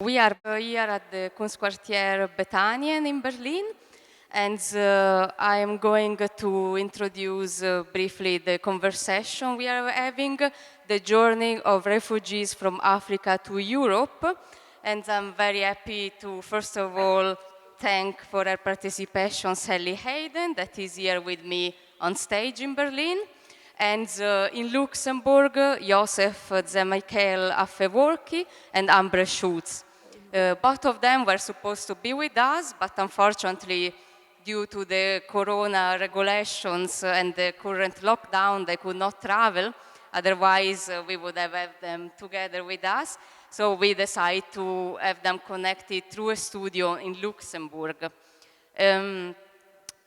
We are here at the Kunstquartier Bethanien in Berlin, and I am going to introduce briefly the conversation we are having, the journey of refugees from Africa to Europe. And I'm very happy to, first of all, thank for her participation Sally Hayden, that is here with me on stage in Berlin. And in Luxembourg, Yoseph Zemichael Afeworki and Ambre Schulz. Both of them were supposed to be with us, but unfortunately, due to the corona regulations and the current lockdown, they could not travel. Otherwise, we would have had them together with us. So we decided to have them connected through a studio in Luxembourg.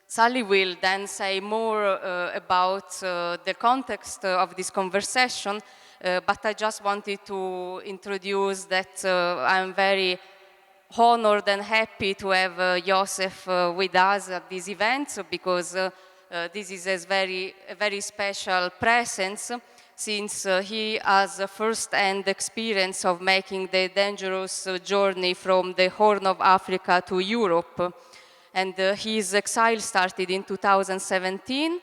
Sally will then say more about the context of this conversation, but I just wanted to introduce that I'm very honored and happy to have Yosef with us at this event, because this is a very special presence, since he has a first-hand experience of making the dangerous journey from the Horn of Africa to Europe. And his exile started in 2017.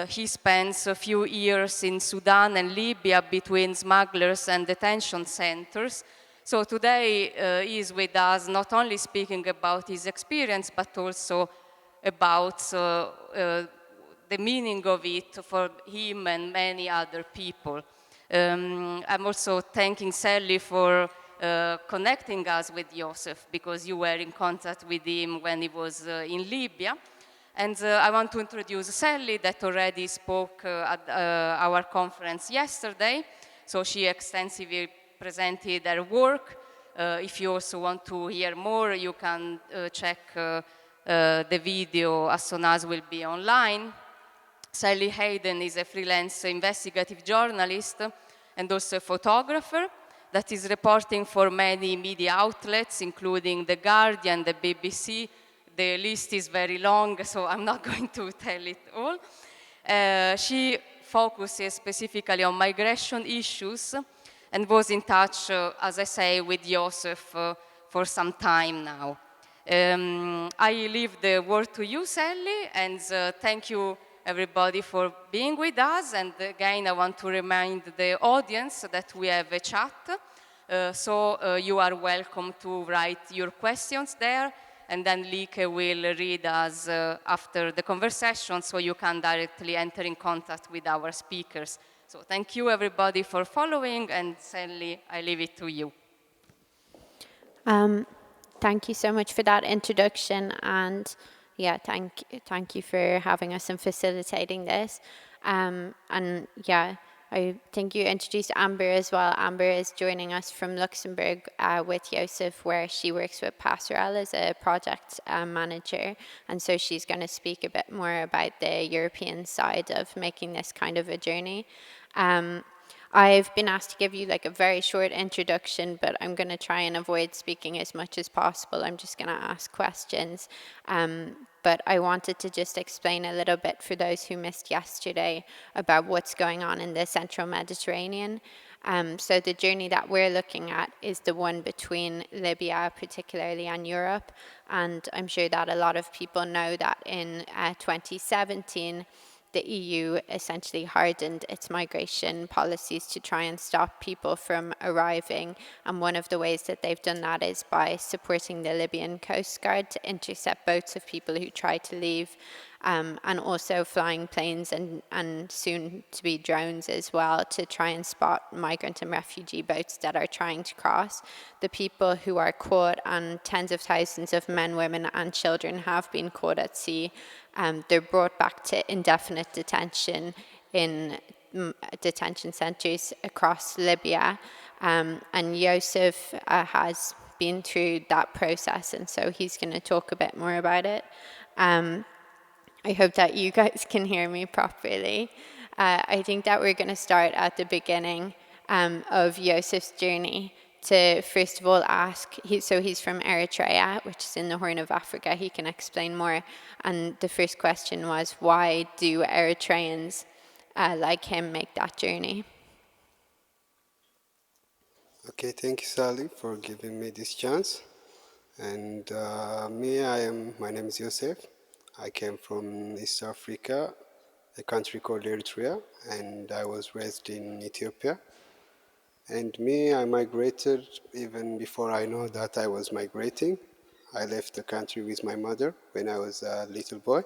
He spends a few years in Sudan and Libya between smugglers and detention centers. So today he is with us not only speaking about his experience, but also about the meaning of it for him and many other people. I'm also thanking Sally for connecting us with Yosef, because you were in contact with him when he was in Libya. And I want to introduce Sally, that already spoke at our conference yesterday. So she extensively presented her work. If you also want to hear more, you can check the video as soon as will be online. Sally Hayden is a freelance investigative journalist and also a photographer that is reporting for many media outlets, including The Guardian, the BBC. The list is very long, so I'm not going to tell it all. She focuses specifically on migration issues and was in touch, as I say, with Yosef for some time now. I leave the word to you, Sally, and thank you everybody for being with us. And again, I want to remind the audience that we have a chat, so you are welcome to write your questions there, and then Lieke will read us after the conversation, so you can directly enter in contact with our speakers. So thank you everybody for following, and Sally, I leave it to you. Thank you so much for that introduction, and yeah, thank you for having us and facilitating this. And yeah, I think you introduced Ambre as well. Ambre is joining us from Luxembourg with Yosef, where she works with Passerell as a project manager. And so she's going to speak a bit more about the European side of making this kind of a journey. I've been asked to give you like a very short introduction, but I'm going to try and avoid speaking as much as possible. I'm just going to ask questions. But I wanted to just explain a little bit for those who missed yesterday about what's going on in the central Mediterranean. So the journey that we're looking at is the one between Libya, particularly, and Europe. And I'm sure that a lot of people know that in 2017, the EU essentially hardened its migration policies to try and stop people from arriving. And one of the ways that they've done that is by supporting the Libyan coastguard to intercept boats of people who try to leave, and also flying planes and soon to be drones as well, to try and spot migrant and refugee boats that are trying to cross. The people who are caught, and tens of thousands of men, women and children have been caught at sea, they're brought back to indefinite detention in detention centres across Libya. And Yosef has been through that process, and so he's going to talk a bit more about it. I hope that you guys can hear me properly. I think that we're going to start at the beginning of Yosef's journey, to first of all ask, so he's from Eritrea, which is in the Horn of Africa. He can explain more. And the first question was, why do Eritreans like him make that journey? Okay, thank you, Sally, for giving me this chance. And my name is Yoseph. I came from East Africa, a country called Eritrea, and I was raised in Ethiopia. And I migrated even before I know that I was migrating. I left the country with my mother when I was a little boy.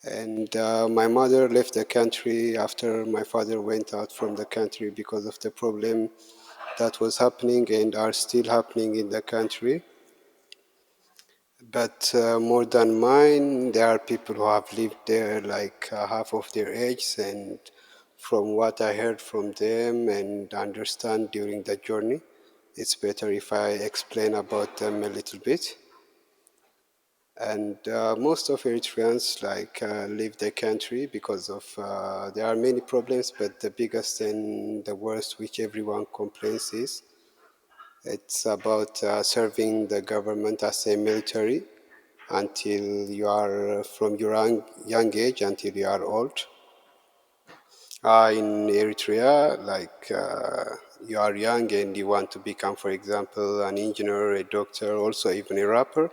And my mother left the country after my father went out from the country because of the problem that was happening and are still happening in the country. But more than mine, there are people who have lived there like half of their age, and from what I heard from them and understand during the journey, it's better if I explain about them a little bit. And most of Eritreans leave the country because of there are many problems, but the biggest and the worst, which everyone complains, is it's about serving the government as a military until you are from your young age until you are old. In Eritrea, you are young and you want to become, for example, an engineer, a doctor, also even a rapper,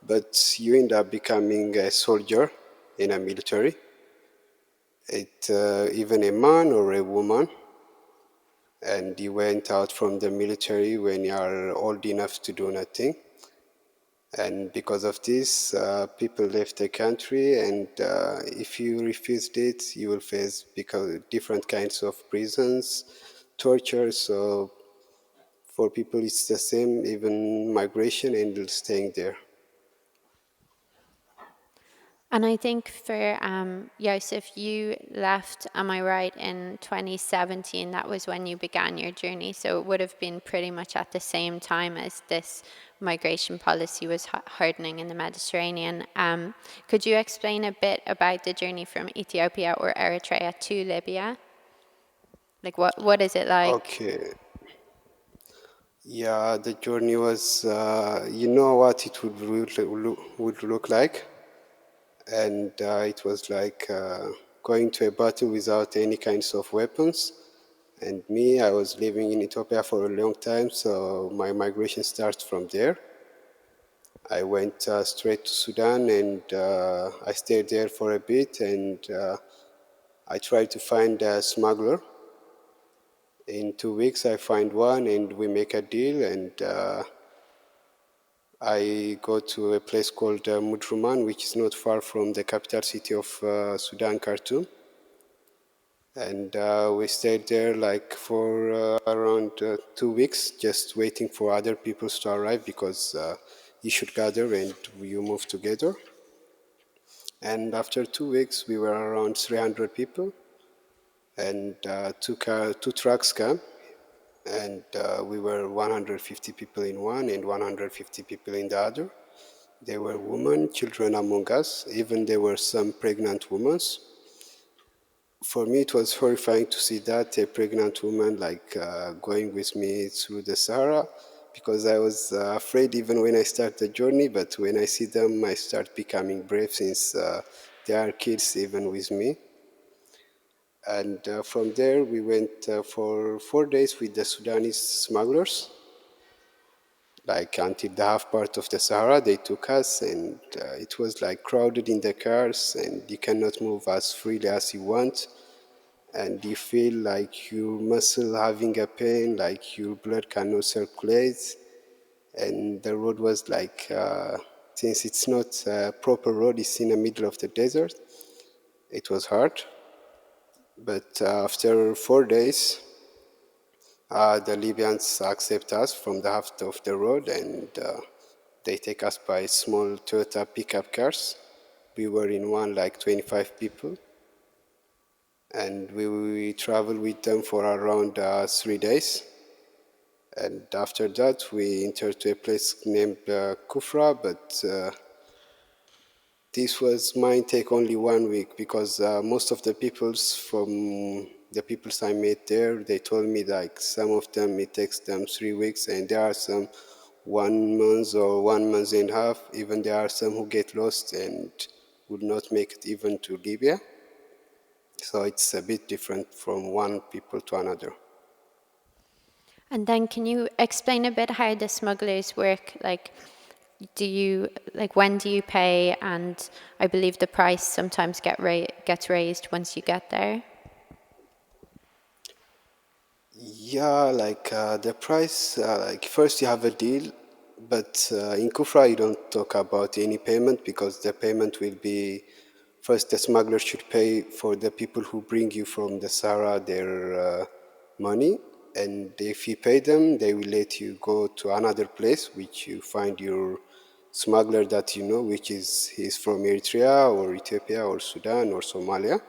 but you end up becoming a soldier in a military. Even a man or a woman, and you went out from the military when you are old enough to do nothing. And because of this, people left the country, and if you refused it, you will face different kinds of prisons, torture. So for people, it's the same, even migration and staying there. And I think for Yosef, you left, am I right, in 2017? That was when you began your journey. So it would have been pretty much at the same time as this migration policy was hardening in the Mediterranean. Could you explain a bit about the journey from Ethiopia or Eritrea to Libya? Like, what is it like? Okay. Yeah, the journey was, you know what it would look like. And it was like going to a battle without any kinds of weapons. And I was living in Ethiopia for a long time, so my migration starts from there. I went straight to Sudan, and I stayed there for a bit, and I tried to find a smuggler. In 2 weeks, I find one, and we make a deal, and I go to a place called Mudruman, which is not far from the capital city of Sudan, Khartoum. And we stayed there like for around 2 weeks, just waiting for other people to arrive because you should gather and you move together. And after 2 weeks, we were around 300 people, and two trucks came, and we were 150 people in one and 150 people in the other. There were women, children among us, even there were some pregnant women. For me, it was horrifying to see that a pregnant woman going with me through the Sahara, because I was afraid even when I start the journey. But when I see them, I start becoming brave since they are kids even with me. And from there, we went for 4 days with the Sudanese smugglers. Like until the half part of the Sahara, they took us, and it was like crowded in the cars, and you cannot move as freely as you want. And you feel like your muscle having a pain, like your blood cannot circulate. And the road was since it's not a proper road, it's in the middle of the desert, it was hard. But after 4 days, the Libyans accept us from the half of the road, and they take us by small Toyota pickup cars. We were in one like 25 people, and we traveled with them for around 3 days. And after that, we entered to a place named Kufra, but this was mine take only 1 week, because most of the peoples I met there, they told me like some of them it takes them 3 weeks, and there are some 1 month or 1 month and a half. Even there are some who get lost and would not make it even to Libya. So it's a bit different from one people to another. And then can you explain a bit how the smugglers work? Like, when do you pay? And I believe the price sometimes gets raised once you get there. Yeah, the price, first you have a deal, but in Kufra you don't talk about any payment because the payment will be first the smuggler should pay for the people who bring you from the Sahara their money, and if you pay them, they will let you go to another place which you find your smuggler that you know, which is he's from Eritrea or Ethiopia or Sudan or Somalia.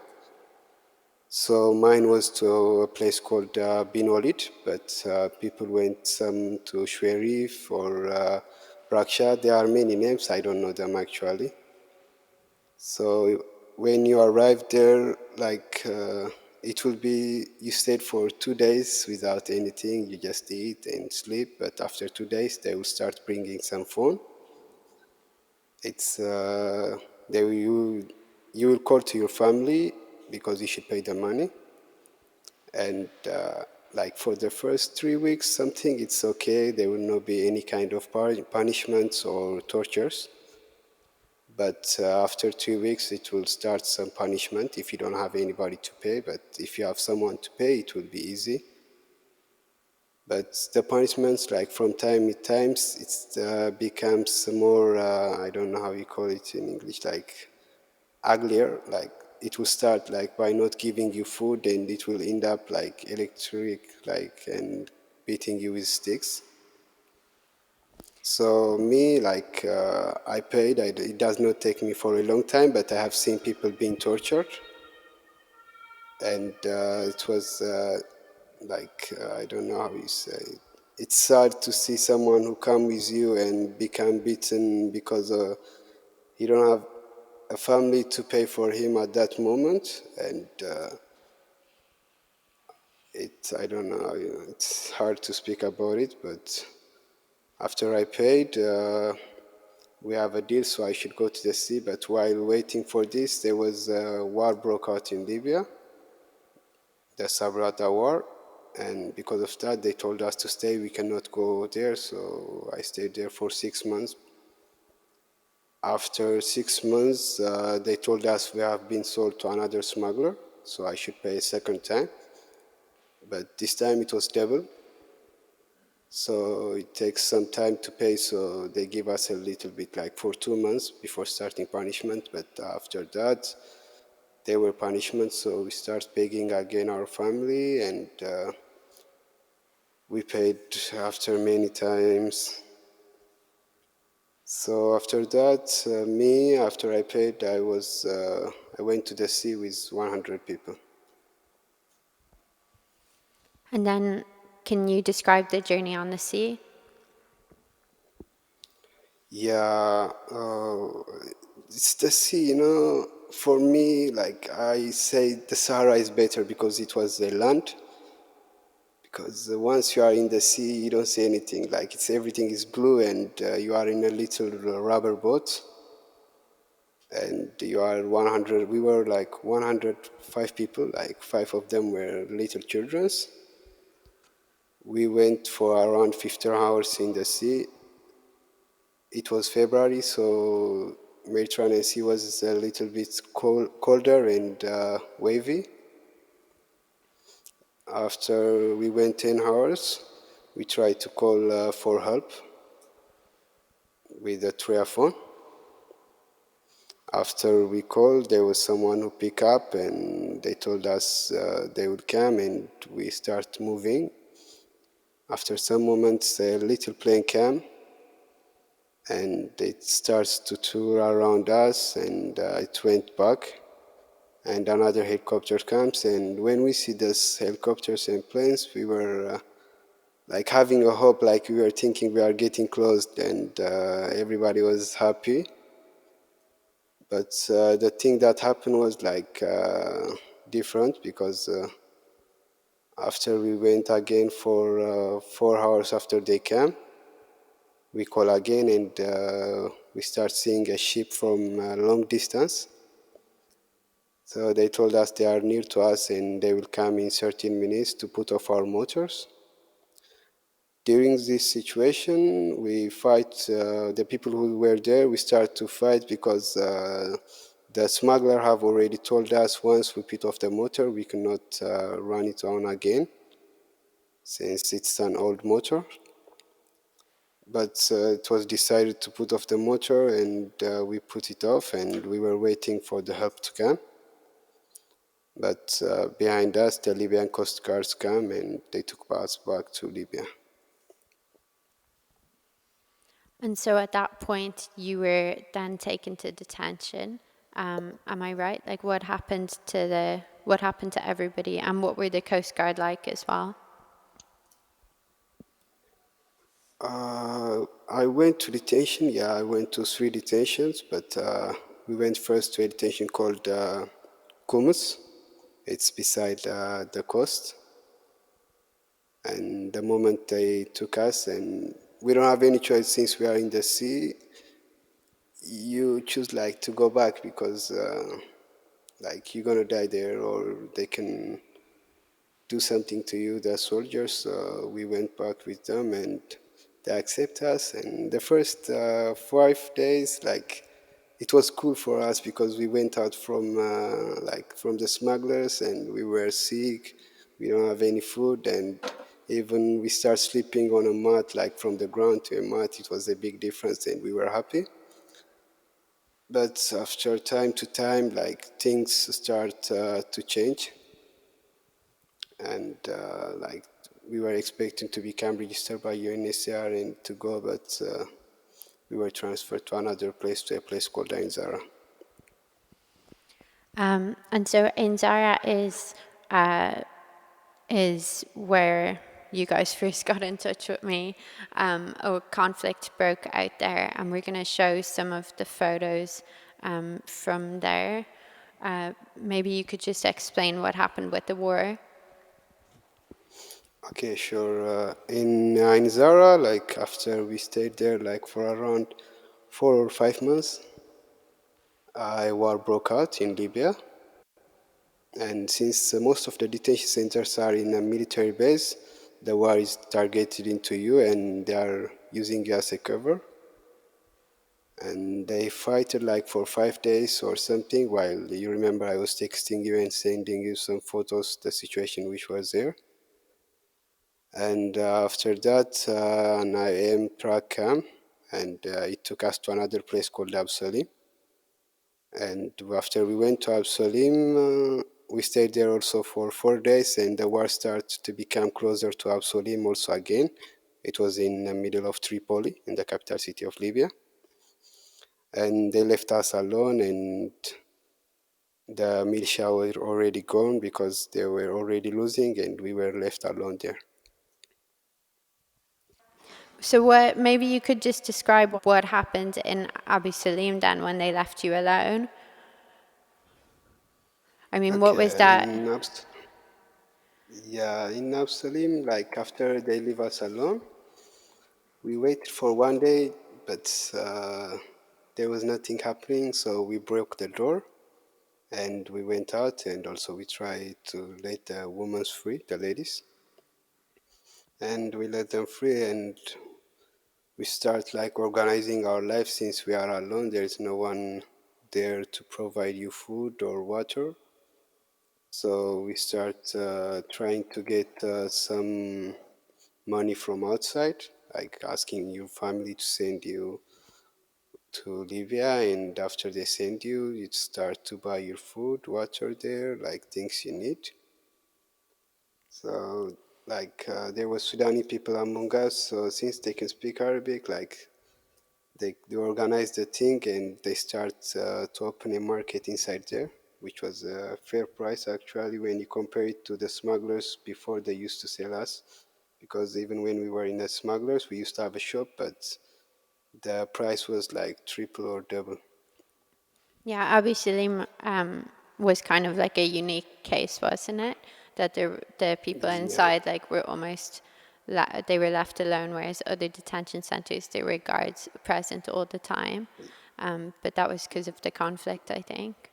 So mine was to a place called Bin Walid, but people went some to Shwerif or Raksha. There are many names, I don't know them actually. So when you arrive there, it will be, you stayed for 2 days without anything, you just eat and sleep, but after 2 days they will start bringing some phone. It's, you will call to your family because you should pay the money. And for the first 3 weeks, something, it's okay. There will not be any kind of punishments or tortures. But after 2 weeks, it will start some punishment if you don't have anybody to pay. But if you have someone to pay, it will be easy. But the punishments, from time to time, it becomes more, I don't know how you call it in English, uglier. It will start by not giving you food, and it will end up electric, and beating you with sticks. So me, I paid. It does not take me for a long time, but I have seen people being tortured, and it was I don't know how you say it. It's sad to see someone who come with you and become beaten because he don't have a family to pay for him at that moment, and I don't know, it's hard to speak about it, but after I paid, we have a deal, so I should go to the sea, but while waiting for this, there was a war broke out in Libya, the Sabrata war, and because of that, they told us to stay, we cannot go there, so I stayed there for 6 months. After 6 months, they told us we have been sold to another smuggler, so I should pay a second time. But this time it was double. So it takes some time to pay, so they give us a little bit for 2 months before starting punishment. But after that, there were punishments, so we start begging again our family, and we paid after many times. So after that, after I paid, I went to the sea with 100 people. And then can you describe the journey on the sea? Yeah, it's the sea, for me, I say the Sahara is better because it was the land. Because once you are in the sea, you don't see anything. Everything is blue, and you are in a little rubber boat. And you are 100, we were 105 people, 5 of them were little children. We went for around 15 hours in the sea. It was February, so Mediterranean Sea was a little bit colder and wavy. After we went 10 hours, we tried to call for help with a triaphone. After we called, there was someone who picked up, and they told us they would come, and we start moving. After some moments, a little plane came, and it starts to tour around us, and it went back, and another helicopter comes, and when we see these helicopters and planes, we were having a hope, we were thinking we are getting close, and everybody was happy. But the thing that happened was different, because after we went again for 4 hours after they came, we call again, and we start seeing a ship from a long distance. So they told us they are near to us and they will come in 13 minutes to put off our motors. during this situation, we fight, the people who were there, we start to fight because the smuggler have already told us once we put off the motor, we cannot run it on again, since it's an old motor. But it was decided to put off the motor, and we put it off, and we were waiting for the help to come. But behind us, the Libyan coastguards come, and they took us back to Libya. And so at that point, you were then taken to detention. Am I right? Like, what happened to everybody, and what were the Coast Guard like as well? I went to detention. Yeah, I went to 3 detentions, but we went first to a detention called Kumus. It's beside the coast. And the moment they took us, and we don't have any choice since we are in the sea, you choose like to go back because like you're gonna die there, or they can do something to you, the soldiers. So we went back with them, and they accept us. And the first 5 days, like, it was cool for us because we went out from from the smugglers, and we were sick. We don't have any food, and even we start sleeping on a mat, like from the ground to a mat. It was a big difference, and we were happy. But after time to time, like, things start to change, and like, we were expecting to become registered by UNHCR and to go, but we were transferred to another place, to a place called Ainzara. And so Ainzara is where you guys first got in touch with me. A conflict broke out there, and we're going to show some of the photos from there. Maybe you could just explain what happened with the war. Okay, sure. In Ainzara, like, after we stayed there like for around 4 or 5 months, a war broke out in Libya. And since most of the detention centers are in a military base, the war is targeted into you, and they are using you as a cover. And they fight like for 5 days or something, while you remember I was texting you and sending you some photos, the situation which was there. And after that, an IAM truck came, and it took us to another place called Absalim. And after we went to Absalim, we stayed there also for 4 days, and the war started to become closer to Absalim also again. It was in the middle of Tripoli, in the capital city of Libya. And they left us alone, and the militia were already gone because they were already losing, and we were left alone there. So maybe you could just describe what happened in Abu Salim then when they left you alone. I mean, what was that? In Absalim, like, after they leave us alone, we waited for 1 day, but there was nothing happening, so we broke the door, and we went out, and also we tried to let the women free, the ladies, and we let them free, and we start like organizing our life. Since we are alone, there is no one there to provide you food or water. So we start trying to get some money from outside, like asking your family to send you to Libya, and after they send you, you start to buy your food, water there, like things you need. So like there was Sudani people among us, so since they can speak Arabic, like they organize the thing, and they start to open a market inside there, which was a fair price actually when you compare it to the smugglers before they used to sell us. Because even when we were in the smugglers, we used to have a shop, but the price was like triple or double. Yeah, Abu Salim was kind of like a unique case, wasn't it? That the people Yeah. inside like were almost they were left alone, whereas other detention centers there were guards present all the time. But that was because of the conflict, I think.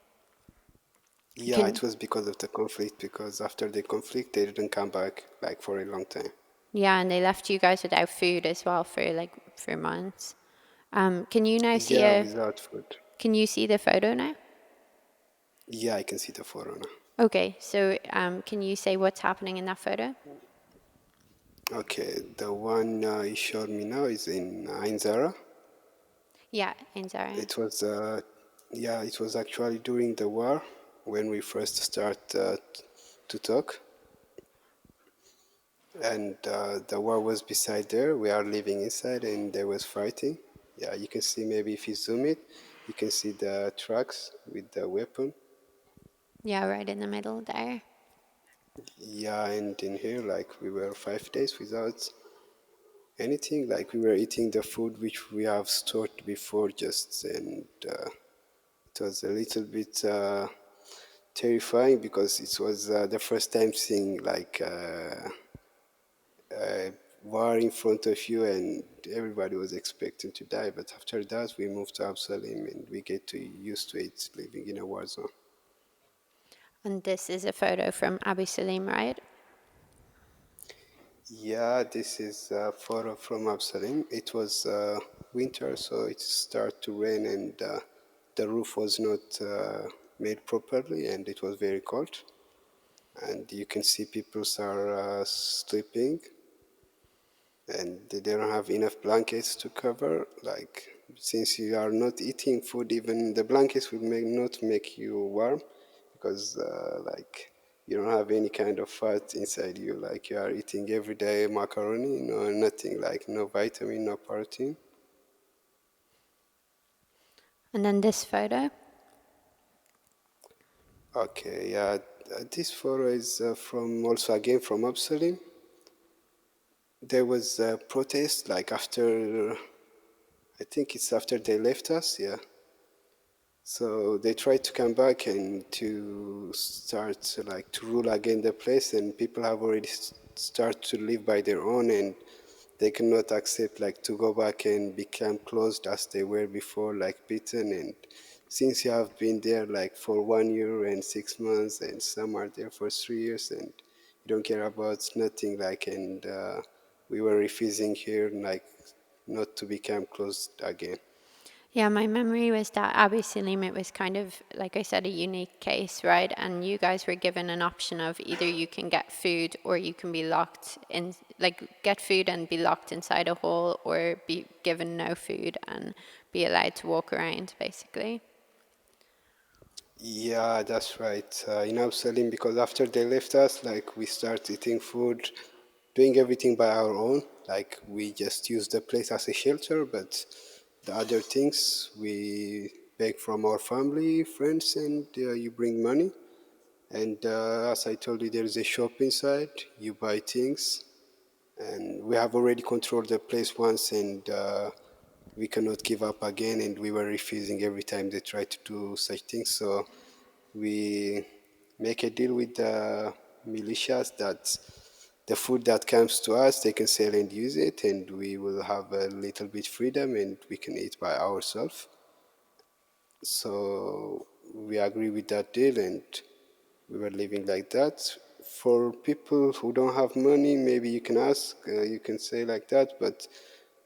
Yeah, it was because of the conflict, because after the conflict, they didn't come back like for a long time. Yeah, and they left you guys without food as well for months. Can you now see Yeah, without food. Can you see the photo now? Yeah, I can see the photo now. Okay, so can you say what's happening in that photo? Okay, the one you showed me now is in Ain Zara. Yeah, in Zara. It was, yeah, it was actually during the war when we first start to talk. And the war was beside there. We are living inside, and there was fighting. Yeah, you can see, maybe if you zoom it, you can see the trucks with the weapon. Yeah, right in the middle there. Yeah, and in here, like, we were 5 days without anything. Like, we were eating the food which we have stored before, just, and it was a little bit terrifying because it was the first time seeing like war in front of you, and everybody was expecting to die. But after that, we moved to Absalom, and we get to used to it, living in a war zone. And this is a photo from Abu Salim, right? Yeah, this is a photo from Absalom. It was winter, so it started to rain, and the roof was not made properly, and it was very cold. And you can see people are sleeping, and they don't have enough blankets to cover. Like, since you are not eating food, even the blankets will not make you warm, because like, you don't have any kind of fat inside you. Like, you are eating every day macaroni, no nothing, like no vitamin, no protein. And then this photo. Okay, yeah, this photo is from also again from Absalom. There was a protest like after, I think it's after they left us, yeah. So they tried to come back and to start like to rule again the place, and people have already started to live by their own, and they cannot accept like to go back and become closed as they were before, like beaten. And since you have been there like for 1 year and 6 months, and some are there for 3 years, and you don't care about nothing, like, and we were refusing here like not to become closed again. Yeah, my memory was that Abu Salim, it was kind of, like I said, a unique case, right? And you guys were given an option of either you can get food or you can be locked in, like get food and be locked inside a hole, or be given no food and be allowed to walk around, basically. Yeah, that's right. In Absalim, because after they left us, like, we start eating food, doing everything by our own. Like, we just use the place as a shelter, but the other things we beg from our family, friends, and you bring money. And as I told you, there is a shop inside. You buy things, and we have already controlled the place once, and we cannot give up again. And we were refusing every time they tried to do such things. So we make a deal with the militias that the food that comes to us, they can sell and use it, and we will have a little bit freedom, and we can eat by ourselves. So we agree with that deal, and we were living like that. For people who don't have money, maybe you can ask, you can say like that, but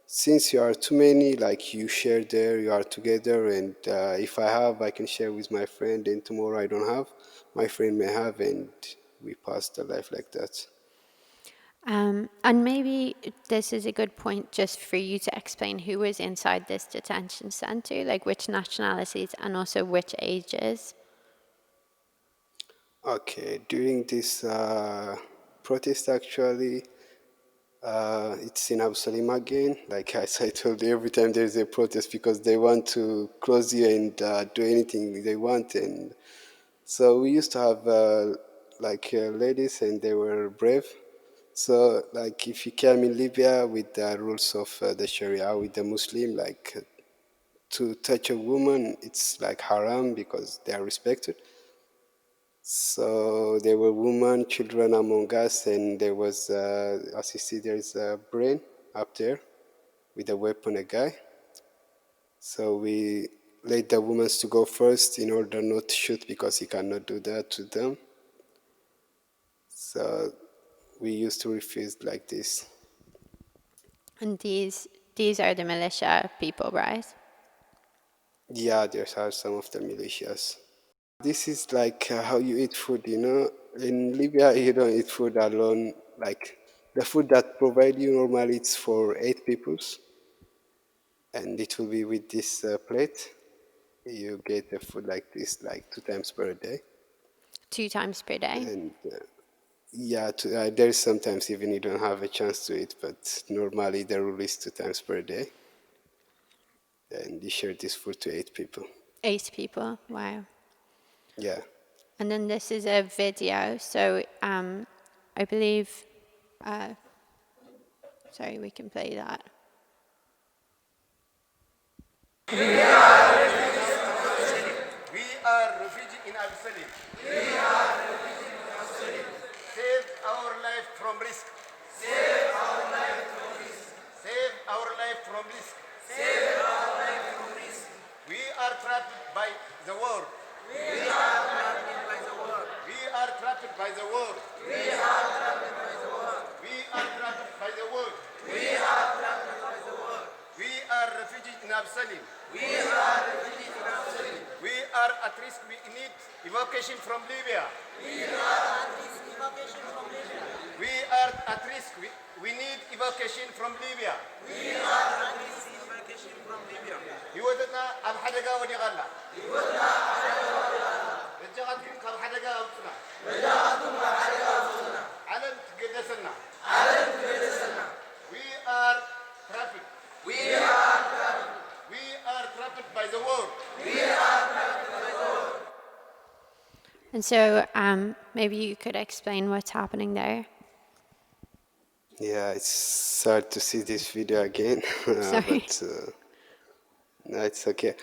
since you are too many, like, you share there, you are together, and if I have, I can share with my friend, and tomorrow I don't have, my friend may have, and we pass the life like that. And maybe this is a good point just for you to explain who was inside this detention center, like which nationalities and also which ages. Okay, during this protest, actually, it's in Absalom again. Like, as I told you, every time there's a protest, because they want to close you and do anything they want. And so we used to have ladies, and they were brave. So, like, if you came in Libya with the rules of the Sharia, with the Muslim, like, to touch a woman, it's like haram because they are respected. So there were women, children among us, and there was, as you see, there's a brain up there with a weapon, a guy. So we let the women to go first in order not to shoot, because he cannot do that to them. So we used to refuse like this. And these are the militia people, right? Yeah, there are some of the militias. This is like how you eat food, you know. In Libya, you don't eat food alone. Like the food that provide you normally it's for 8 peoples, and it will be with this plate. You get a food like this like 2 times per day, 2 times per day? and yeah, there's sometimes even you don't have a chance to eat, but normally the rule is 2 times per day, and you share this food to 8 people. 8 people, wow. Yeah. And then this is a video, so I believe, sorry, we can play that. We are refugees in Absali. Save our life from risk. Save our life from risk. Save our life from risk. Save our life from risk. We are trapped by the war. We are trapped by the war. We are trapped by the war. We are trapped by the war. We are trapped by the war. We are trapped by the war. We are refugees in Absali. We are refugees in Absali. We are at risk. We need evacuation from Libya. We are at risk. Evacuation from Libya. We are at risk. We need evacuation from Libya. We are at risk. Evacuation from Libya. ህይወትና ኣብ ሓደጋ ወዲቓላ ህይወትና ኣብ ሓደጋ ወዲቓላ ረጃኻትኩም ካብ ሓደጋ ኣውፅና ረጃኻትኩም ካብ ሓደጋ ኣውፅና ዓለም ትገደሰና ዓለም ትገደሰና We are trapped. We are trapped. We are trapped by the war. We are trapped by the war. And so maybe you could explain what's happening there. Yeah, it's sad to see this video again, Sorry. but no, it's okay.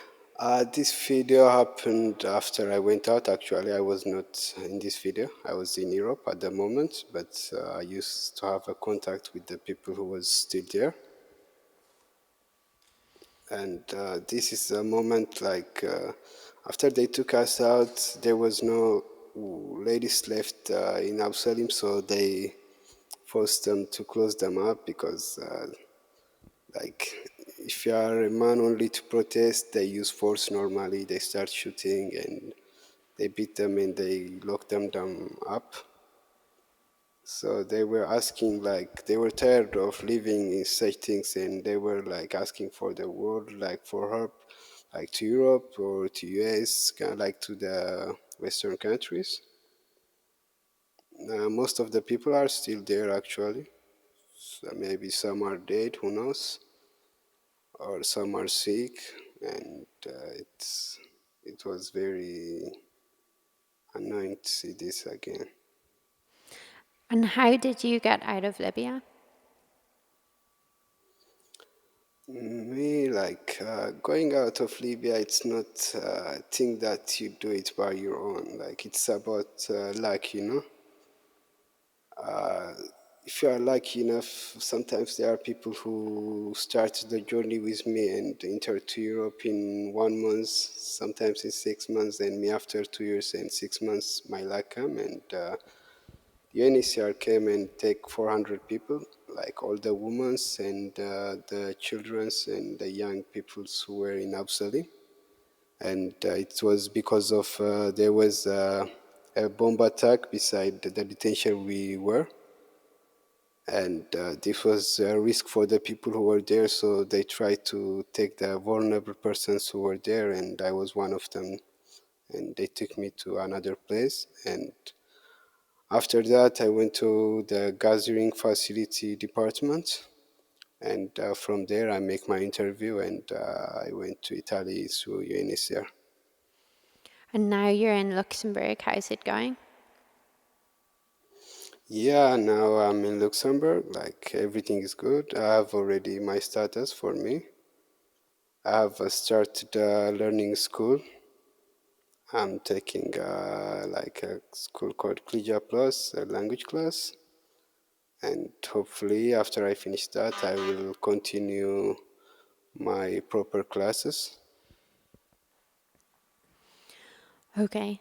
This video happened after I went out. Actually, I was not in this video. I was in Europe at the moment, but I used to have a contact with the people who was still there. And this is a moment like after they took us out, there was no ladies left in Absalim, so they forced them to close them up because like if you are a man only to protest, they use force normally. They start shooting and they beat them and they lock them down up. So they were asking, like, they were tired of living in such things, and they were like asking for the world, like for help, like to Europe or to US, kind of like to the Western countries. Most of the people are still there actually. So maybe some are dead, who knows, or some are sick, and it was very annoying to see this again. And how did you get out of Libya? Me, like going out of Libya, it's not a thing that you do it by your own. Like it's about luck, you know. If you are lucky enough, sometimes there are people who start the journey with me and enter to Europe in 1 month, sometimes in 6 months, and me after 2 years and 6 months, my luck come, and UNHCR came and take 400 people, like all the women and the children and the young people who were in Absali. And it was because of there was a bomb attack beside the detention we were. And this was a risk for the people who were there, so they tried to take the vulnerable persons who were there, and I was one of them. And they took me to another place, and after that I went to the gathering facility department, and from there I make my interview, and I went to Italy through UNHCR. And now you're in Luxembourg. How's it going? Yeah, now I'm in Luxembourg, like everything is good. I have already my status for me. I have started learning school. I'm taking like a school called Klija Plus, a language class. And hopefully after I finish that, I will continue my proper classes. Okay.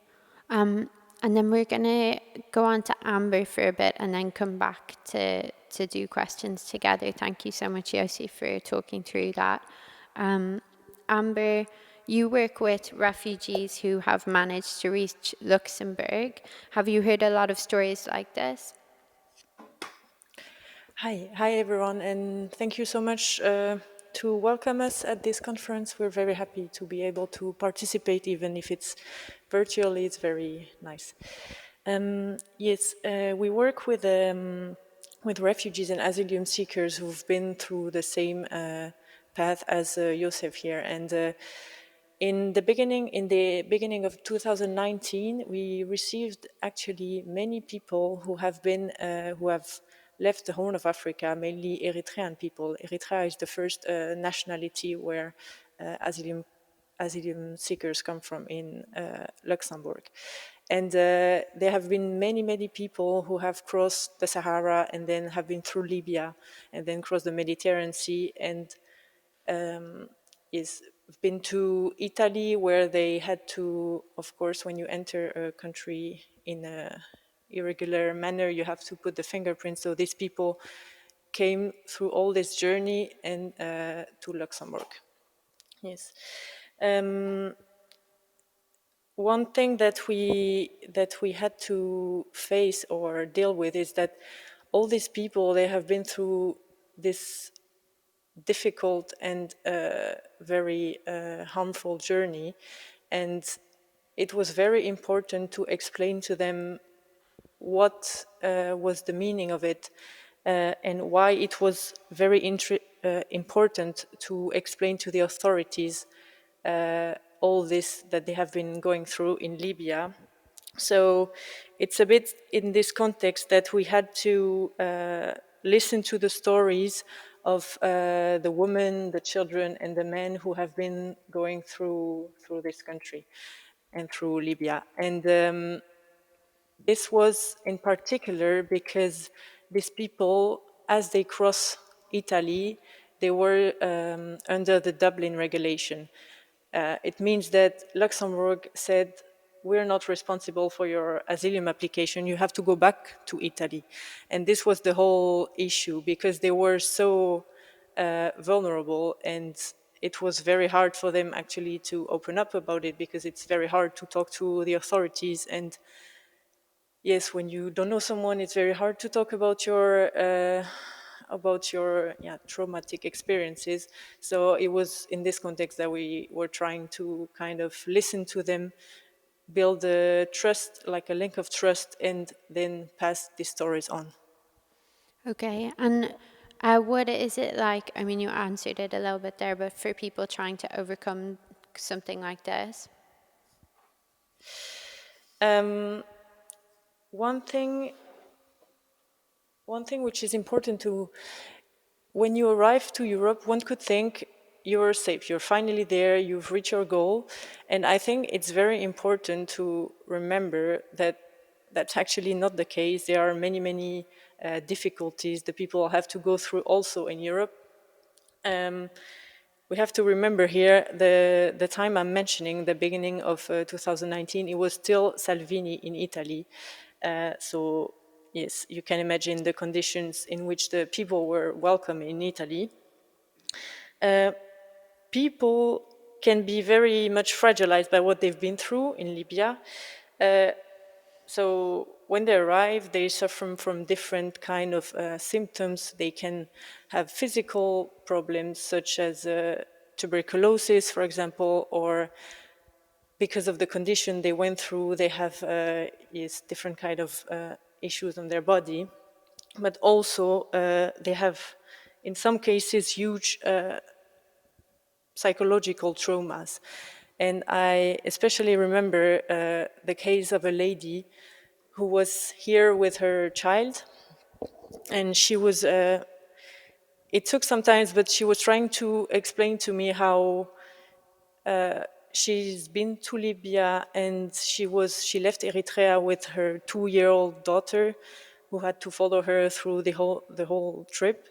And then we're going to go on to Amber for a bit and then come back to to do questions together. Thank you so much, Yossi, for talking through that. Amber, you work with refugees who have managed to reach Luxembourg. Have you heard a lot of stories like this? Hi everyone, and thank you so much to welcome us at this conference. We're very happy to be able to participate, even if it's virtually. It's very nice. Yes, we work with refugees and asylum seekers who've been through the same path as Yosef here, and in the beginning of 2019, we received actually many people who have left the Horn of Africa, mainly Eritrean people. Eritrea is the first nationality where asylum seekers come from in Luxembourg. And there have been many people who have crossed the Sahara and then have been through Libya and then crossed the Mediterranean Sea and been to Italy, where they had to, of course, when you enter a country in a irregular manner, you have to put the fingerprints. So these people came through all this journey and to Luxembourg. Yes. One thing that we had to face or deal with is that all these people, they have been through this difficult and very harmful journey, and it was very important to explain to them what was the meaning of it and why it was very important to explain to the authorities all this that they have been going through in Libya. So it's a bit in this context that we had to listen to the stories of the women, the children, and the men who have been going through this country and through Libya. And this was in particular because these people, as they cross Italy, they were under the Dublin regulation. It means that Luxembourg said, we're not responsible for your asylum application, you have to go back to Italy. And this was the whole issue, because they were so vulnerable, and it was very hard for them actually to open up about it, because it's very hard to talk to the authorities. And yes, when you don't know someone, it's very hard to talk about your traumatic experiences. So it was in this context that we were trying to kind of listen to them, build a trust, like a link of trust, and then pass these stories on. Okay, and what is it like? I mean, you answered it a little bit there, but for people trying to overcome something like this? One thing which is important to, when you arrive to Europe, one could think you're safe, you're finally there, you've reached your goal. And I think it's very important to remember that that's actually not the case. There are many difficulties that people have to go through also in Europe. We have to remember here the time I'm mentioning, the beginning of 2019, it was still Salvini in Italy. So yes, you can imagine the conditions in which the people were welcome in Italy. People can be very much fragilized by what they've been through in Libya. So when they arrive, they suffer from different kind of symptoms. They can have physical problems such as tuberculosis, for example, or because of the condition they went through, they have different kind of issues on their body. But also they have, in some cases, huge psychological traumas. And I especially remember the case of a lady who was here with her child, and she was, it took some time, but she was trying to explain to me how she's been to Libya, and she left Eritrea with her 2-year-old daughter, who had to follow her through the whole trip,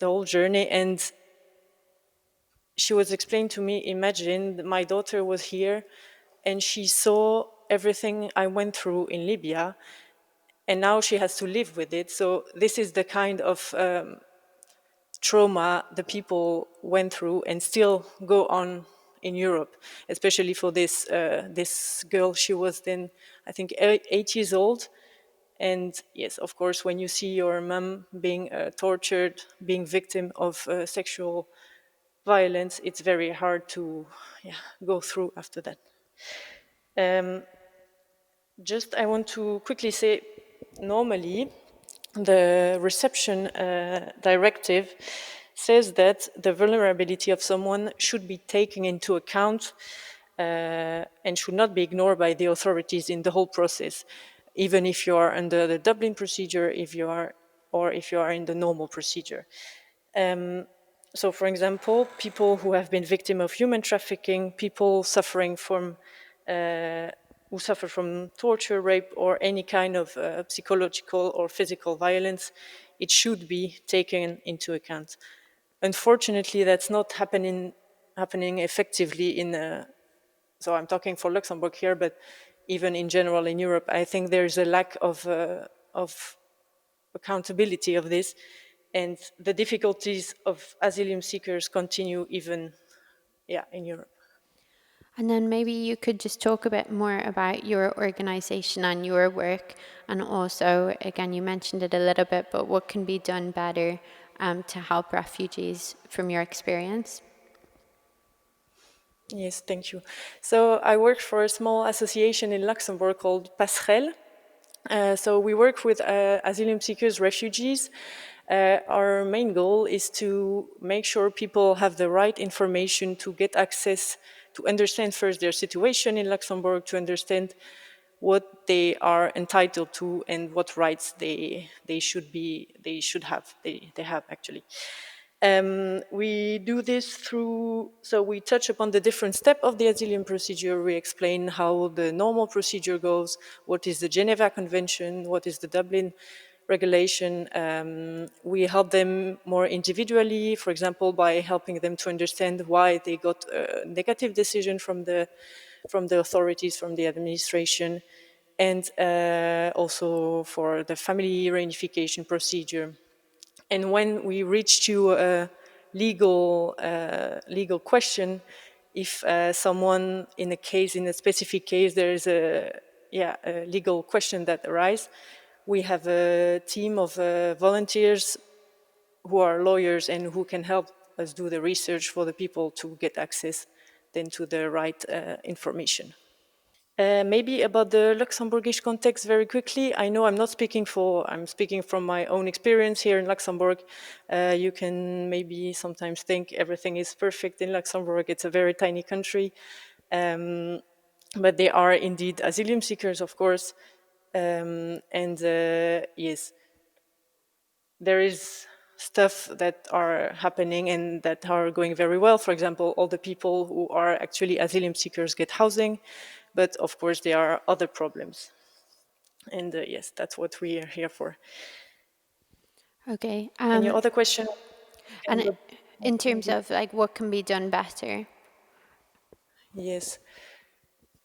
the whole journey. And she was explaining to me, imagine my daughter was here and she saw everything I went through in Libya, and now she has to live with it. So this is the kind of trauma the people went through and still go on in Europe, especially for this this girl. She was then, I think, 8 years old. And yes, of course, when you see your mom being tortured, being victim of sexual violence, it's very hard to go through after that. Just I want to quickly say, normally, the reception directive says that the vulnerability of someone should be taken into account and should not be ignored by the authorities in the whole process, even if you are under the Dublin procedure, if you are in the normal procedure. So, for example, people who have been victim of human trafficking, people suffering from who suffer from torture, rape, or any kind of psychological or physical violence, it should be taken into account. Unfortunately, that's not happening effectively in. So I'm talking for Luxembourg here, but even in general in Europe, I think there's a lack of accountability of this, and the difficulties of asylum seekers continue even, in Europe. And then maybe you could just talk a bit more about your organization and your work. And also, again, you mentioned it a little bit, but what can be done better to help refugees from your experience? Yes, thank you. So I work for a small association in Luxembourg called Passerell. So we work with asylum seekers, refugees. Our main goal is to make sure people have the right information to get access, to understand first their situation in Luxembourg, to understand what they are entitled to and what rights they should have. They have actually. We do this through, so we touch upon the different steps of the asylum procedure. We explain how the normal procedure goes, what is the Geneva Convention, what is the Dublin regulation. We help them more individually, for example, by helping them to understand why they got a negative decision from the authorities, from the administration, and also for the family reunification procedure. And when we reach to a legal question, if someone in a specific case, there is a legal question that arises, we have a team of volunteers who are lawyers and who can help us do the research for the people to get access then to the right information. Maybe about the Luxembourgish context very quickly. I know I'm speaking from my own experience here in Luxembourg. You can maybe sometimes think everything is perfect in Luxembourg. It's a very tiny country. But they are indeed asylum seekers, of course. Yes, there is stuff that are happening and that are going very well. For example, all the people who are actually asylum seekers get housing. But of course, there are other problems. And yes, that's what we are here for. Okay. And your other question? And in terms of like what can be done better? Yes.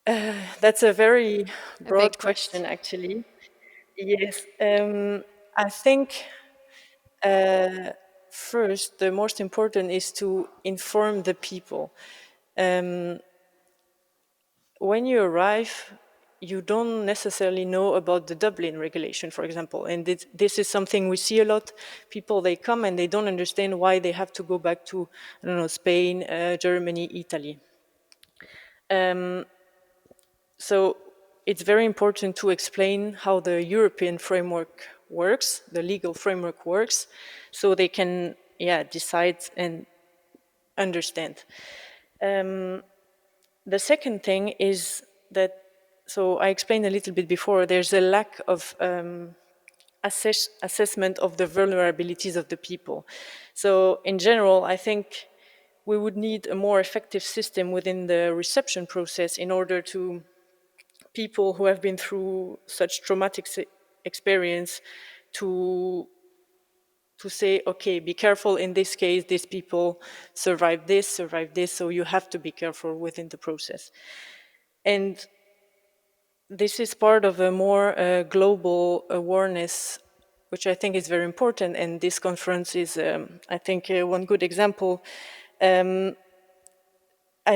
That's a very broad question, actually. Yes. I think first, the most important is to inform the people. When you arrive, you don't necessarily know about the Dublin regulation, for example. And this is something we see a lot. People, they come and they don't understand why they have to go back to, I don't know, Spain, Germany, Italy. So it's very important to explain how the European framework works, the legal framework works, so they can, decide and understand. The second thing is that, so I explained a little bit before, there's a lack of assessment of the vulnerabilities of the people. So in general, I think we would need a more effective system within the reception process in order to people who have been through such traumatic experience to say, okay, be careful in this case, these people survived this, so you have to be careful within the process. And this is part of a more global awareness, which I think is very important. And this conference is, I think, one good example. I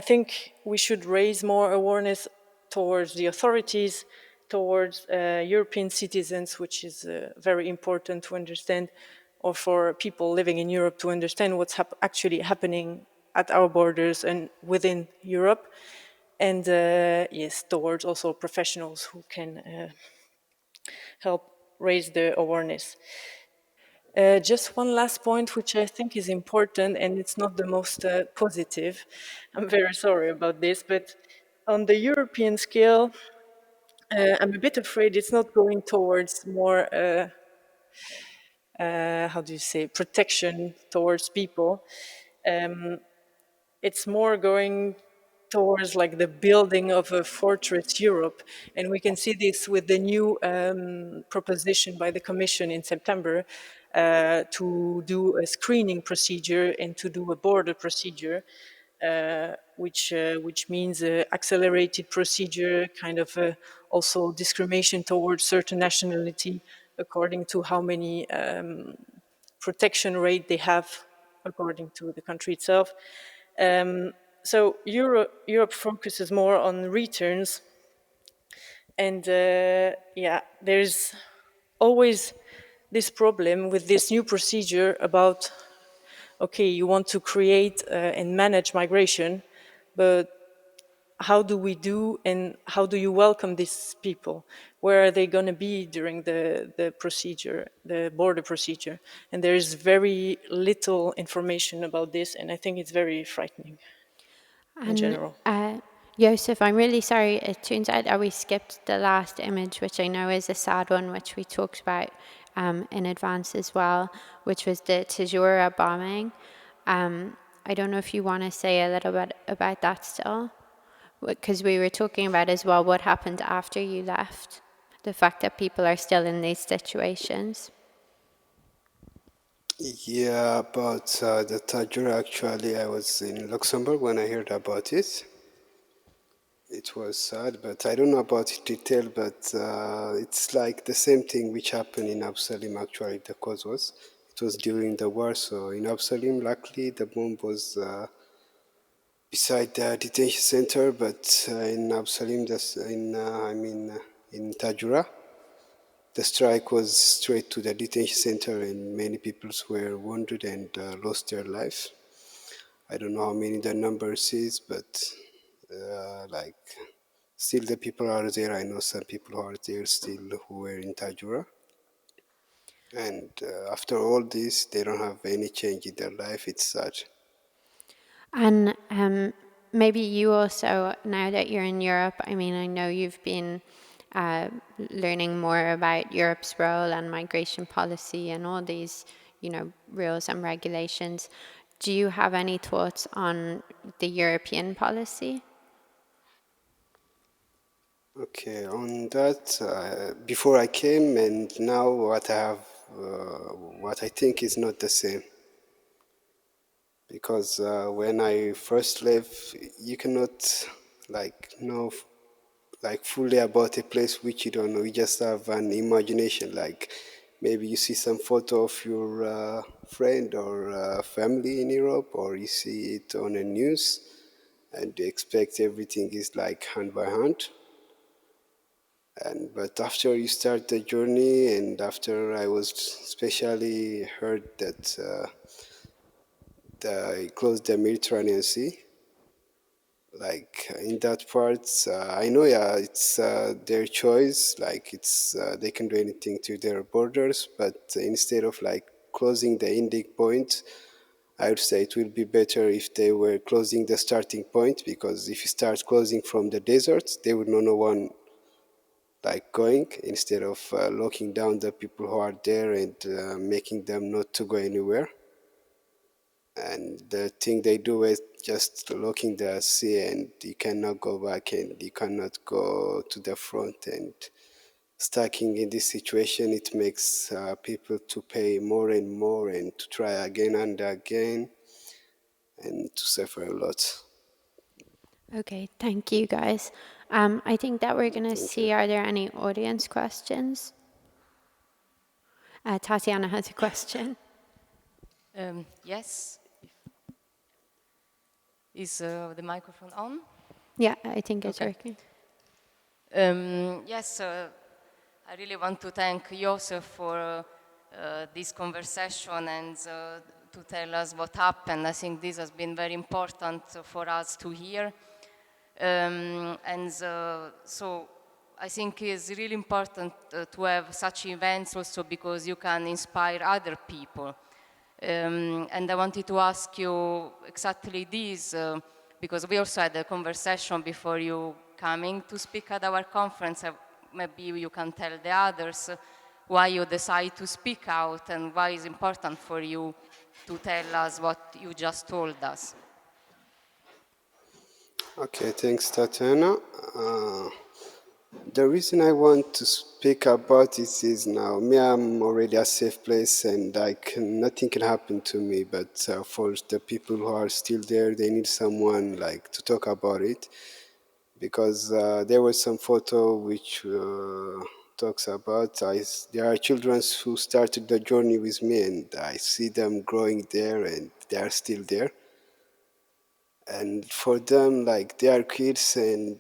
think we should raise more awareness towards the authorities, towards European citizens, which is very important to understand, or for people living in Europe to understand what's actually happening at our borders and within Europe. And yes, towards also professionals who can help raise the awareness. Just one last point, which I think is important, and it's not the most positive. I'm very sorry about this, but on the European scale, I'm a bit afraid it's not going towards more, how do you say, protection towards people. It's more going towards like the building of a fortress Europe. And we can see this with the new proposition by the Commission in September to do a screening procedure and to do a border procedure, which means accelerated procedure, kind of also discrimination towards certain nationality according to how many protection rate they have according to the country itself. So Europe focuses more on returns, and yeah, there's always this problem with this new procedure about, okay, you want to create and manage migration, but how do we do and how do you welcome these people? Where are they going to be during the procedure, the border procedure? And there is very little information about this, and I think it's very frightening in And general. Yoseph, I'm really sorry. It turns out that we skipped the last image, which I know is a sad one, which we talked about in advance as well, which was the Tejura bombing. I don't know if you want to say a little bit about that still, because we were talking about as well what happened after you left, the fact that people are still in these situations. Yeah, about the Tejura, actually, I was in Luxembourg when I heard about it. It was sad, but I don't know about it detail, but it's like the same thing which happened in Absalom, actually, the cause was. It was during the war, so in Absalom, luckily, the bomb was beside the detention center, but in Absalom, in Tejura, the strike was straight to the detention center, and many people were wounded and lost their life. I don't know how many the numbers is, but like still the people are there. I know some people who are there still who were in Tejura. And after all this, they don't have any change in their life. It's sad. And maybe you also, now that you're in Europe, I mean, I know you've been learning more about Europe's role and migration policy and all these, rules and regulations. Do you have any thoughts on the European policy? Okay, on that, before I came and now what I have, what I think is not the same. Because when I first left, you cannot know fully about a place which you don't know. You just have an imagination. Like maybe you see some photo of your friend or family in Europe, or you see it on the news, and you expect everything is like hand by hand. But after you start the journey, and after I was especially heard that they closed the Mediterranean Sea, like in that part, I know, yeah, it's their choice. Like they can do anything to their borders, but instead of like closing the ending point, I would say it will be better if they were closing the starting point, because if you start closing from the desert, they would know no one like going, instead of locking down the people who are there and making them not to go anywhere. And the thing they do is just locking the sea, and you cannot go back and you cannot go to the front. And stacking in this situation, it makes people to pay more and more and to try again and again and to suffer a lot. Okay, thank you guys. I think that we're going to Thank see, you. are there any audience questions? Tatiana has a question. Yes. Is the microphone on? Yeah, I think it's Okay. working. Yes, I really want to thank Yosef for this conversation and to tell us what happened. I think this has been very important for us to hear. So I think it's really important to have such events also because you can inspire other people. And I wanted to ask you exactly this, because we also had a conversation before you coming to speak at our conference. Maybe you can tell the others why you decide to speak out and why it's important for you to tell us what you just told us. Okay, thanks, Tatiana. The reason I want to speak about this is now, me, I'm already a safe place and nothing can happen to me, but for the people who are still there, they need someone like to talk about it, because there was some photo which talks about, there are children who started the journey with me and I see them growing there and they are still there. And for them, like, they are kids and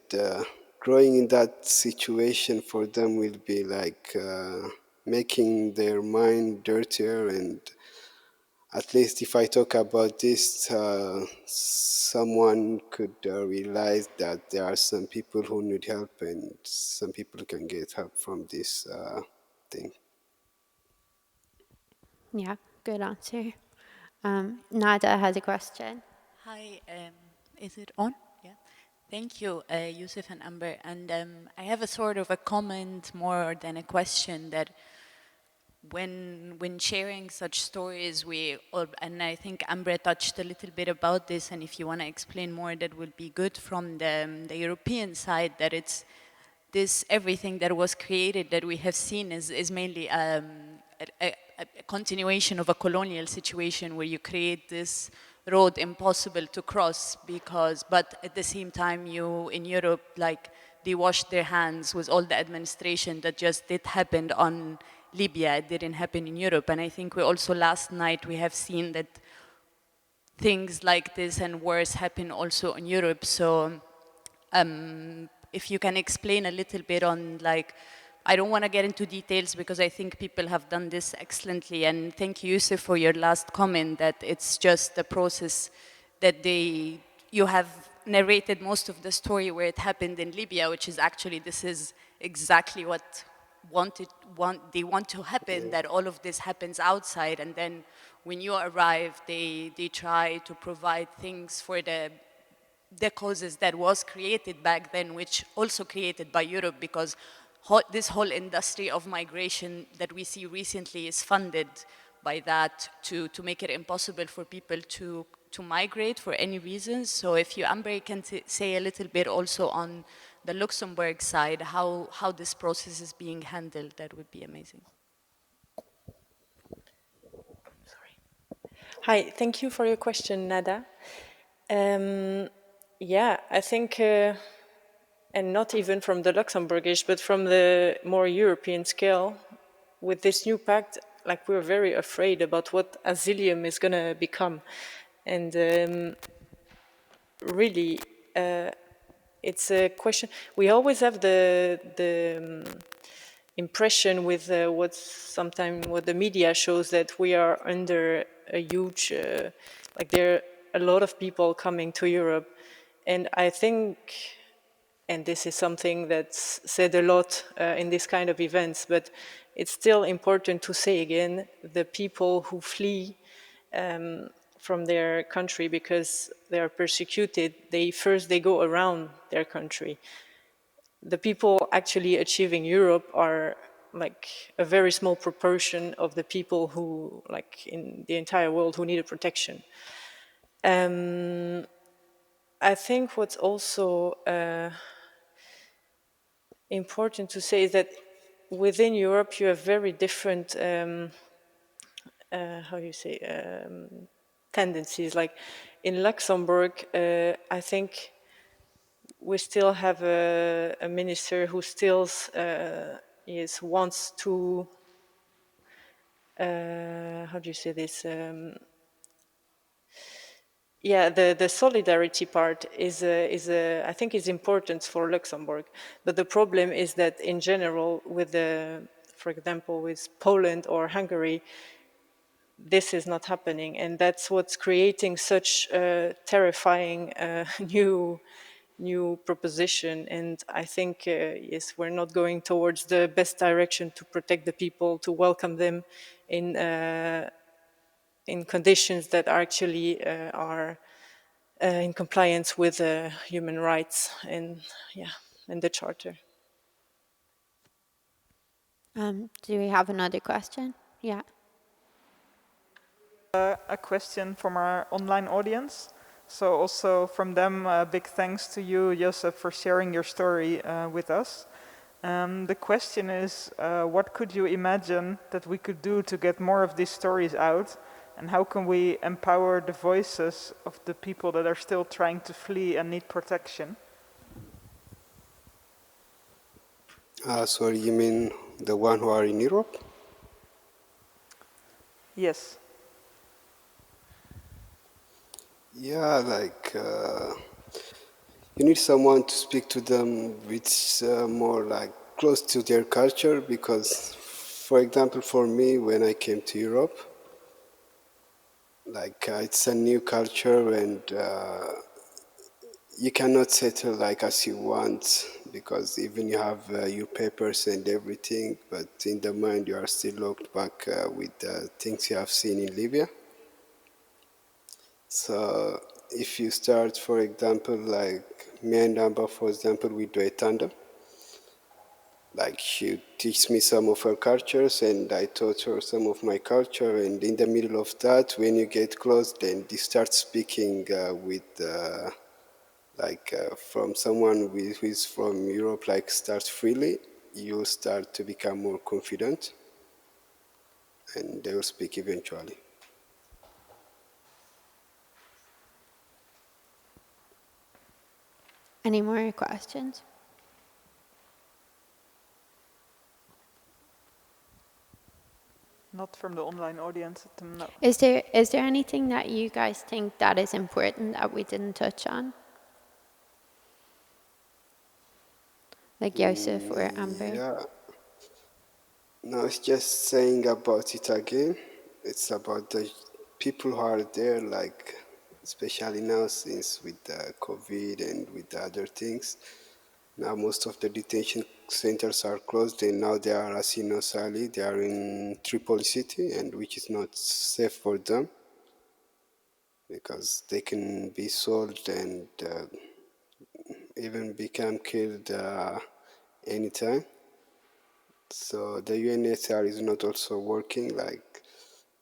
growing in that situation for them will be like making their mind dirtier. And at least if I talk about this, someone could realize that there are some people who need help and some people can get help from this thing. Yeah, good answer. Nada has a question. Hi, is it on? Yeah. Thank you, Yusuf and Amber. And I have a sort of a comment more than a question that when sharing such stories, and I think Amber touched a little bit about this, and if you want to explain more, that would be good from the European side, that it's this everything that was created that we have seen is mainly a continuation of a colonial situation where you create this road impossible to cross but at the same time you in Europe, like, they washed their hands with all the administration that just did happen on Libya. It didn't happen in Europe. And I think we also last night we have seen that things like this and worse happen also in Europe. So if you can explain a little bit on, like, I don't want to get into details because I think people have done this excellently. And thank you, Yusuf, for your last comment that it's just a process that you have narrated most of the story where it happened in Libya, which is actually, this is exactly what they want to happen, that all of this happens outside. And then when you arrive, they try to provide things for the causes that was created back then, which also created by Europe, because this whole industry of migration that we see recently is funded by that to make it impossible for people to migrate for any reasons. So if you, Amber, can say a little bit also on the Luxembourg side, how this process is being handled, that would be amazing. Hi, thank you for your question, Nada. Yeah, I think, and not even from the Luxembourgish, but from the more European scale, with this new pact, like, we're very afraid about what asylum is going to become. And really, it's a question. We always have the impression with what the media shows, that we are under a huge, like, there are a lot of people coming to Europe. And I think, and this is something that's said a lot in this kind of events, but it's still important to say again, the people who flee from their country because they are persecuted, they go around their country. The people actually achieving Europe are like a very small proportion of the people who, like, in the entire world, who needed protection. I think what's also important to say is that within Europe you have very different, tendencies. Like in Luxembourg, I think we still have a minister who still wants to, how do you say this? Yeah, the solidarity part is I think is important for Luxembourg, but the problem is that in general, with for example, with Poland or Hungary, this is not happening, and that's what's creating such a terrifying new proposition. And I think yes, we're not going towards the best direction to protect the people, to welcome them in conditions that actually are in compliance with human rights and the charter. Do we have another question? Yeah. A question from our online audience. So also from them, big thanks to you, Yoseph, for sharing your story with us. The question is, what could you imagine that we could do to get more of these stories out? And how can we empower the voices of the people that are still trying to flee and need protection? Sorry, you mean the one who are in Europe? Yes. Yeah, like you need someone to speak to them which more like close to their culture, because, for example, for me, when I came to Europe, like it's a new culture, and you cannot settle like as you want, because even you have your papers and everything, but in the mind you are still locked back with the things you have seen in Libya. So if you start, for example, like me and Amber, for example, we do a tandem. Like she teaches me some of her cultures and I taught her some of my culture, and in the middle of that, when you get close, then you start speaking with from someone who is from Europe, like starts freely, you start to become more confident and they will speak eventually. Any more questions? Not from the online audience. No. Is there anything that you guys think that is important that we didn't touch on? Like Yosef or Amber? Yeah. No, it's just saying about it again. It's about the people who are there, like especially now since with the COVID and with the other things. Now most of the detention centers are closed, and now they are, as you know, Sally, they are in Tripoli city, and which is not safe for them because they can be sold and even become killed anytime. So the UNHCR is not also working. Like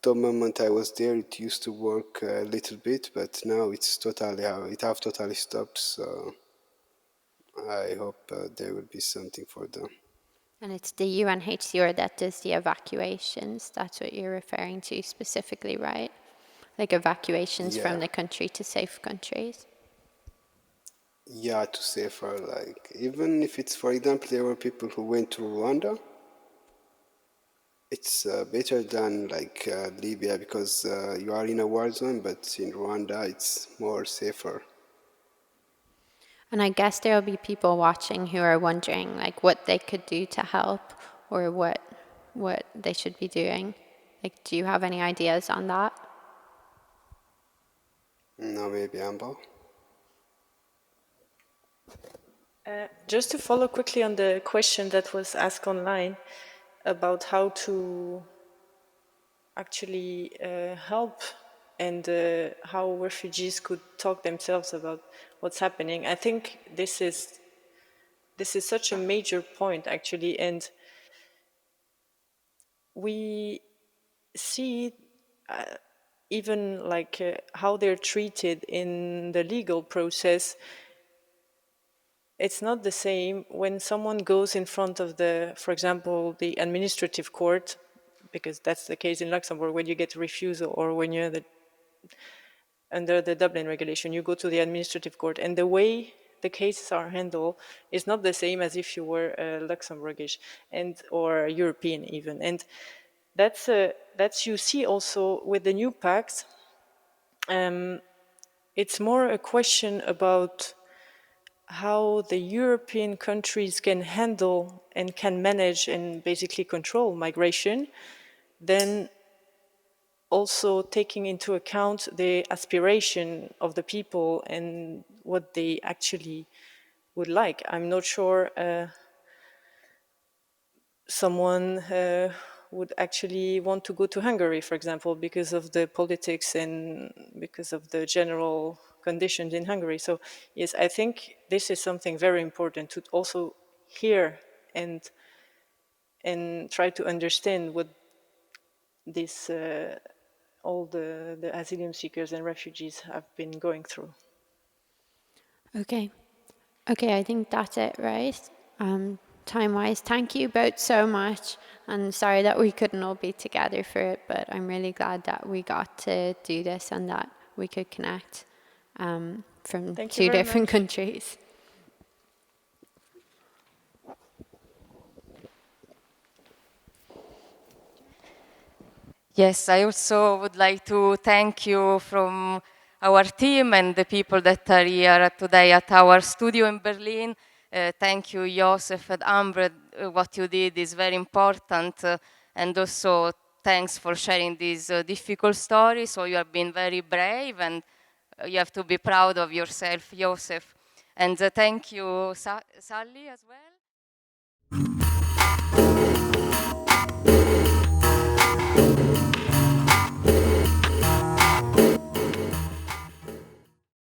the moment I was there, it used to work a little bit, but now it's totally stopped. So I hope there will be something for them. And it's the UNHCR that does the evacuations. That's what you're referring to specifically, right? Like evacuations from the country to safe countries. Yeah, to safer. Like even if it's, for example, there were people who went to Rwanda. It's better than like Libya, because you are in a war zone, but in Rwanda it's more safer. And I guess there'll be people watching who are wondering like what they could do to help or what they should be doing. Like, do you have any ideas on that? No, maybe Amber. Just to follow quickly on the question that was asked online about how to actually help and how refugees could talk themselves about what's happening. I think this is such a major point, actually, and we see even like how they're treated in the legal process. It's not the same when someone goes in front of for example, the administrative court, because that's the case in Luxembourg when you get a refusal or when you're under the Dublin regulation, you go to the administrative court, and the way the cases are handled is not the same as if you were Luxembourgish or European even. And that's you see also with the new pacts. It's more a question about how the European countries can handle and can manage and basically control migration, then also taking into account the aspiration of the people and what they actually would like. I'm not sure someone would actually want to go to Hungary, for example, because of the politics and because of the general conditions in Hungary. So yes, I think this is something very important to also hear and try to understand what this all the asylum seekers and refugees have been going through. Okay. Okay, I think that's it, right? Time-wise, thank you both so much. And sorry that we couldn't all be together for it, but I'm really glad that we got to do this and that we could connect from two different countries. Yes, I also would like to thank you from our team and the people that are here today at our studio in Berlin. Thank you, Yoseph and Ambre. What you did is very important. And also, thanks for sharing this difficult story. So you have been very brave and you have to be proud of yourself, Yoseph. And thank you, Sally, as well.